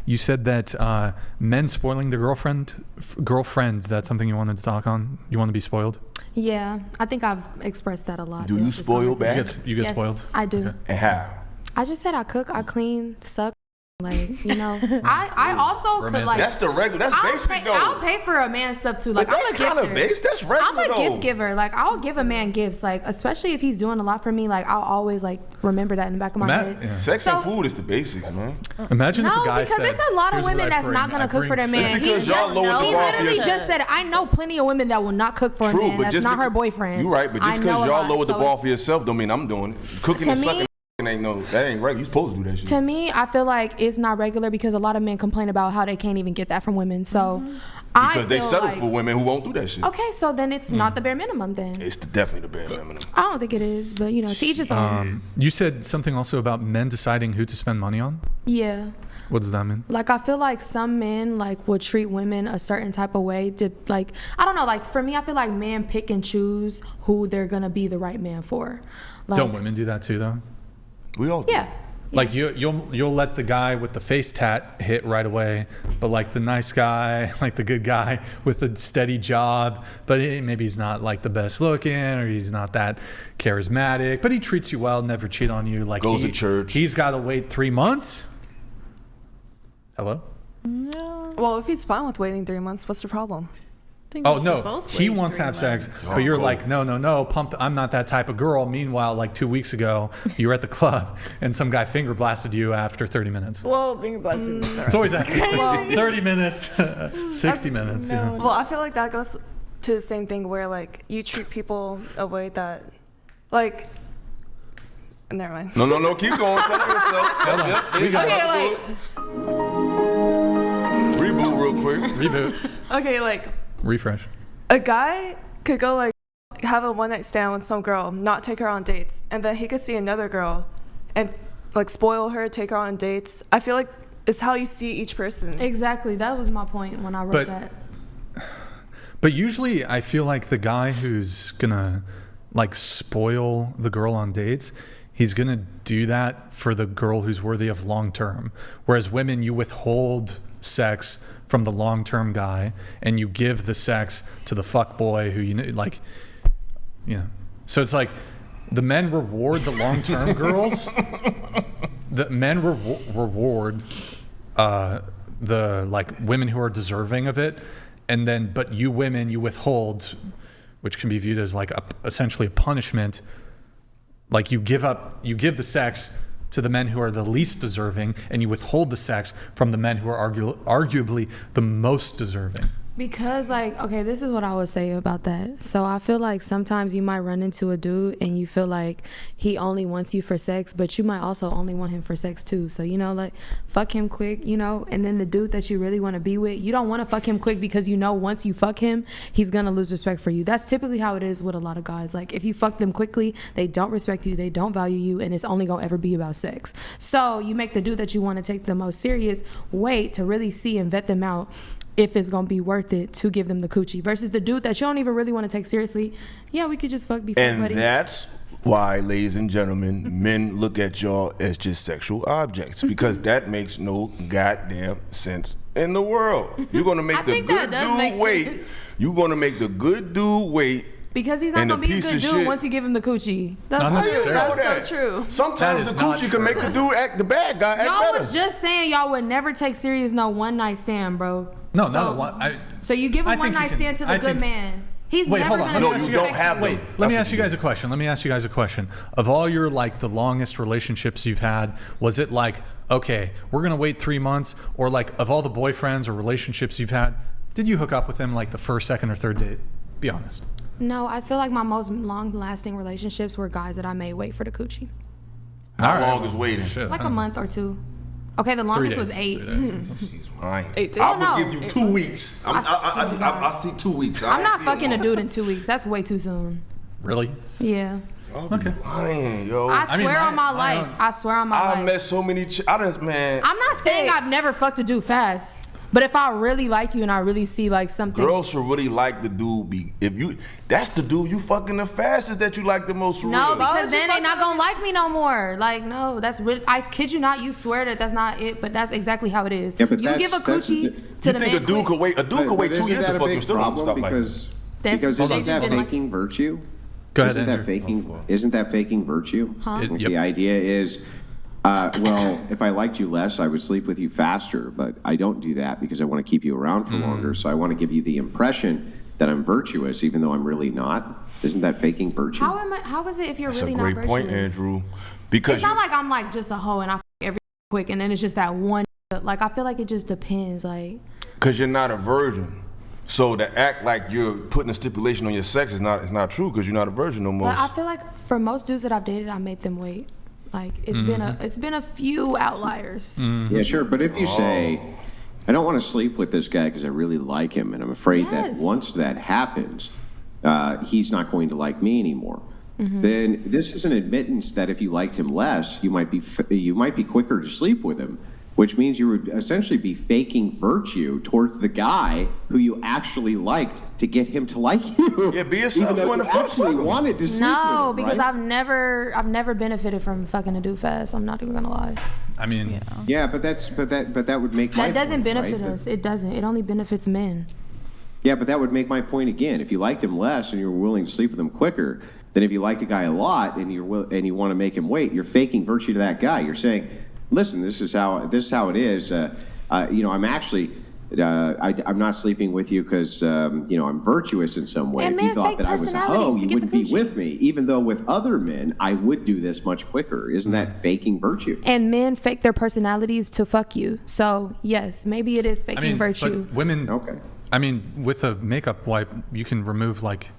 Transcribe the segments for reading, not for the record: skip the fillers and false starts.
you said that men spoiling their girlfriends, that's something you wanted to talk on? You want to be spoiled? Yeah, I think I've expressed that a lot. Do you spoil back? You get yes, spoiled? I do. Okay. And how? I just said I cook, I clean, suck. Like, you know, I also could like. That's the regular. That's basic though. I'll pay for a man's stuff too. Like, but that's I'm a kind of base. That's regular I'm a though. gift giver. Like, I'll give a man gifts. Like, especially if he's doing a lot for me. Like, I'll always like remember that in the back of my head. Yeah. Sex and food is the basics, man. Imagine if a guy because said, it's a lot of women that's not gonna cook for their man. It's because y'all lowered the He bar for literally yourself. just said, I know plenty of women that will not cook for a man. That's not her boyfriend. You're right, but just because y'all lowered the bar for yourself don't mean I'm doing it. Cooking and sucking. That ain't right. You supposed to do that shit. To me, I feel like it's not regular because a lot of men complain about how they can't even get that from women. So, because they settle for women who won't do that shit. Okay, so then it's not the bare minimum then. It's definitely the bare minimum. I don't think it is, but you know, to each his own. You said something also about men deciding who to spend money on? Yeah. What does that mean? Like, I feel like some men like would treat women a certain type of way to, like, I don't know, like for me, I feel like men pick and choose who they're gonna be the right man for. Like, don't women do that too though? We all do. Yeah. Like you'll let the guy with the face tat hit right away, but like the nice guy, like the good guy with a steady job, but maybe he's not like the best looking or he's not that charismatic, but he treats you well, never cheat on you. Like goes to church. He's got to wait 3 months. Hello? No. Well, if he's fine with waiting 3 months, what's the problem? Oh no, he wants to have sex, but you're like, no, pump. I'm not that type of girl. Meanwhile, like 2 weeks ago, you were at the club and some guy finger blasted you after 30 minutes. Well, finger blasted. It's always after 30 minutes, 60 minutes. No, Yeah. Well, I feel like that goes to the same thing where like you treat people a way that, like, never mind. No, keep going. Tell yourself. Okay, like. Reboot real quick. Reboot. Okay, like. Refresh. A guy could go like have a one-night stand with some girl, not take her on dates, and then he could see another girl and like spoil her, take her on dates. I feel like it's how you see each person. Exactly. That was my point when I wrote that. But usually I feel like the guy who's gonna like spoil the girl on dates, he's gonna do that for the girl who's worthy of long term. Whereas women, you withhold sex from the long-term guy and you give the sex to the fuck boy who you know, like, you know. So it's like the men reward the long-term girls. The men reward the like women who are deserving of it, and then but you women, you withhold, which can be viewed as like essentially a punishment. Like you give the sex to the men who are the least deserving, and you withhold the sex from the men who are arguably the most deserving. Because, like, okay, this is what I would say about that. So I feel like sometimes you might run into a dude and you feel like he only wants you for sex, but you might also only want him for sex too. So, you know, like, fuck him quick, you know, and then the dude that you really want to be with, you don't want to fuck him quick because you know once you fuck him, he's going to lose respect for you. That's typically how it is with a lot of guys. Like, if you fuck them quickly, they don't respect you, they don't value you, and it's only going to ever be about sex. So you make the dude that you want to take the most serious wait to really see and vet them out if it's gonna be worth it to give them the coochie versus the dude that you don't even really want to take seriously. Yeah, we could just fuck before buddies. And that's why, ladies and gentlemen, men look at y'all as just sexual objects because that makes no goddamn sense in the world. You're gonna make the good dude wait. You're gonna make the good dude wait. Because he's not gonna be a good dude once you give him the coochie. That's so true. Sometimes the coochie can make the dude act the bad guy act y'all better. was just saying y'all would never take serious no one night stand, bro. No, not a one. So you give a one night stand to the good man. He's never gonna. No, you don't have them. Wait, let me ask you guys a question. Of all your like the longest relationships you've had, was it like, okay, we're gonna wait 3 months, or like of all the boyfriends or relationships you've had, did you hook up with them like the first, second, or third date? Be honest. No, I feel like my most long-lasting relationships were guys that I made wait for the coochie. How long is waiting? Like a month or two. Okay, the longest was 8. She's lying. 8 days. I will give you 2 weeks. I see 2 weeks. I'm not fucking a dude in 2 weeks. That's way too soon. Really? Yeah. Okay. Lying, yo. I swear on my life. I swear on my life. I met so many. I'm not saying I've never fucked a dude fast. But if I really like you and I really see like something, Girls should really like the dude. That's the dude you fucking the fastest that you like the most. For no, real. because then they not gonna like me no more. Like, no, that's really. I kid you not. You swear that that's not it, but that's exactly how it is. Yeah, but you give a coochie to the man. You think a dude could wait? A dude could wait 2 years to fuck you. Still don't stop like that. Because They isn't just that didn't like- faking virtue? Go ahead, Isn't that Andrew. faking virtue? Huh? Yep. The idea is, well, if I liked you less, I would sleep with you faster. But I don't do that because I want to keep you around for longer. So I want to give you the impression that I'm virtuous, even though I'm really not. Isn't that faking virtue? How is it if you're That's really a not great virtuous? point, Andrew. Because It's not like I'm like just a hoe and I f every quick and then it's just that one. Like I feel like it just depends. Like because you're not a virgin. So to act like you're putting a stipulation on your sex is not true because you're not a virgin no more. but I feel like for most dudes that I've dated, I made them wait. Like it's been a few outliers. Yeah, sure. But if you say, I don't want to sleep with this guy because I really like him, and I'm afraid that Yes. once that happens, he's not going to like me anymore. Then this is an admittance that if you liked him less, you might be quicker to sleep with him, which means you would essentially be faking virtue towards the guy who you actually liked to get him to like you. Yeah, be yourself. Even though You wanna you fuck actually him. wanted to sleep No, with him, because right? I've never benefited from fucking a dude fast. I'm not even gonna lie. I mean, Yeah, but that would make my That doesn't point, benefit right? us. It doesn't. It only benefits men. Yeah, but that would make my point again. If you liked him less and you were willing to sleep with him quicker, then if you liked a guy a lot and you want to make him wait, you're faking virtue to that guy. You're saying, "Listen, this is how it is. I'm actually I'm not sleeping with you because I'm virtuous in some way. And If you men thought fake that I was a personalities hoe, to you get wouldn't the be coochie. with me. Even though with other men, I would do this much quicker. Isn't that faking virtue? And men fake their personalities to fuck you. So yes, maybe it is I faking mean, virtue. but women. Okay. I mean, with a makeup wipe, you can remove like.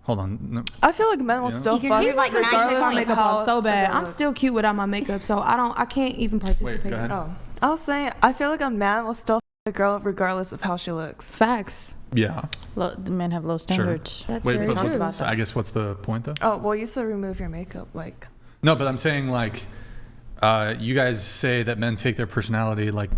Hold on. No. I feel like men will still You can fuck leave, like, Take regardless my of makeup how off so bad. the girl I'm looks. still cute without my makeup, so I can't even participate. Wait, go ahead. Oh, I was saying, I feel like a man will still fuck a girl regardless of how she looks. Facts. Yeah. The men have low standards. That's Wait, very but true. so I guess what's the point though? Oh, well, you still remove your makeup, like. No, but I'm saying like, you guys say that men fake their personality, like,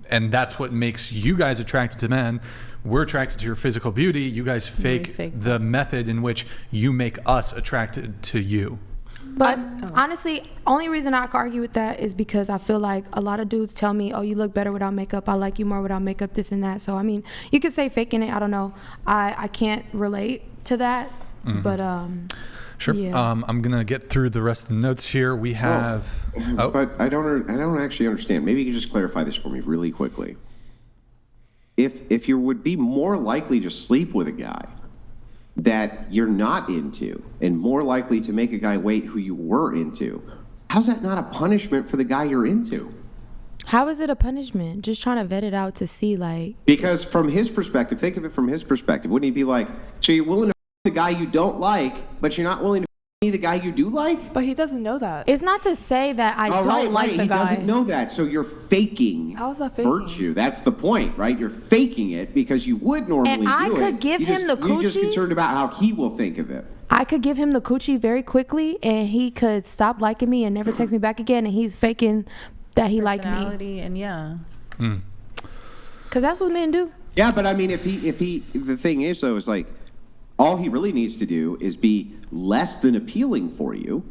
and that's what makes you guys attracted to men. We're attracted to your physical beauty. You guys fake fake the method in which you make us attracted to you. But honestly, only reason I can argue with that is because I feel like a lot of dudes tell me, "Oh, you look better without makeup. I like you more without makeup. This and that." So I mean, you could say faking it. I don't know. I can't relate to that. But Sure. Yeah. I'm gonna get through the rest of the notes here. We have. Oh, But I don't actually understand. Maybe you can just clarify this for me really quickly. If you would be more likely to sleep with a guy that you're not into and more likely to make a guy wait who you were into, how's that not a punishment for the guy you're into? how is it a punishment? Just trying to vet it out to see, like, Because from his perspective, think of it from his perspective. Wouldn't he be like, so you're willing to the guy you don't like, but you're not willing to me the guy you do like? But he doesn't know that. it's not to say that I All don't right, like right. the He guy. doesn't know that, so you're faking How is that faking? virtue. That's the point, right? You're faking it because you would normally And I do could it. give You him the You're just coochie. concerned about how he will think of it. I could give him the coochie very quickly, and he could stop liking me and never text me back again, and he's faking that he liked me. Personality and yeah. Cause that's what men do. Yeah, but I mean, if the thing is though, is like, all he really needs to do is be less than appealing for you,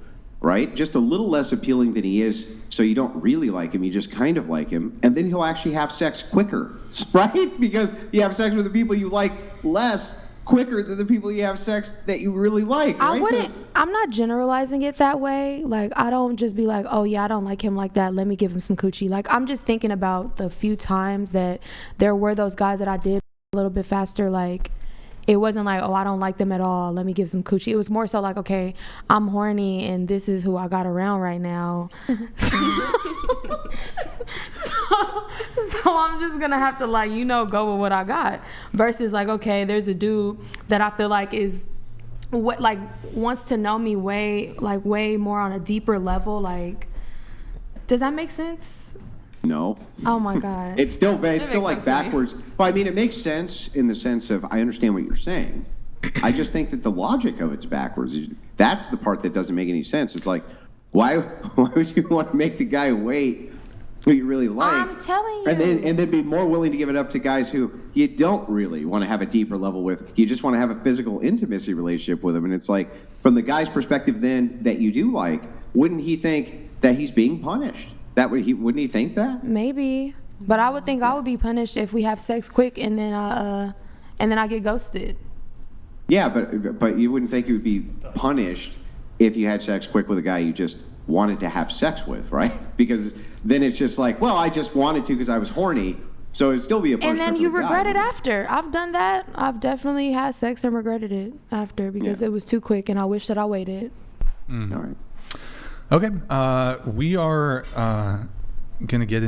right? Just a little less appealing than he is, so you don't really like him, you just kind of like him, and then he'll actually have sex quicker, right? Because you have sex with the people you like less quicker than the people you have sex that you really like, right? I wouldn't. I'm not generalizing it that way. Like, I don't just be like, oh yeah, I don't like him like that. Let me give him some coochie. Like, I'm just thinking about the few times that there were those guys that I did a little bit faster. Like, it wasn't like, oh, I don't like them at all. Let me give some coochie. It was more so like, okay, I'm horny and this is who I got around right now. So I'm just gonna have to go with what I got. Versus like, okay, there's a dude that I feel like is what like wants to know me way more on a deeper level. Like, does that make sense? No. Oh my God. It's still makes like sense to me. backwards. Well, I mean, it makes sense in the sense of I understand what you're saying. I just think that the logic of it's backwards. That's the part that doesn't make any sense. It's like, why would you want to make the guy wait who you really like. I'm telling you. And then be more willing to give it up to guys who you don't really want to have a deeper level with. You just want to have a physical intimacy relationship with them. And it's like, from the guy's perspective then that you do like, wouldn't he think that he's being punished? Wouldn't he think that? Maybe. But I would think I would be punished if we have sex quick and then I get ghosted. Yeah, but you wouldn't think you would be punished if you had sex quick with a guy you just wanted to have sex with, right? Because then it's just like, well, I just wanted to because I was horny, so it'd still be a punishment. And then for you the regret guy. it after. I've done that. I've definitely had sex and regretted it after because it was too quick and I wish that I waited. All right. Okay. We are going to get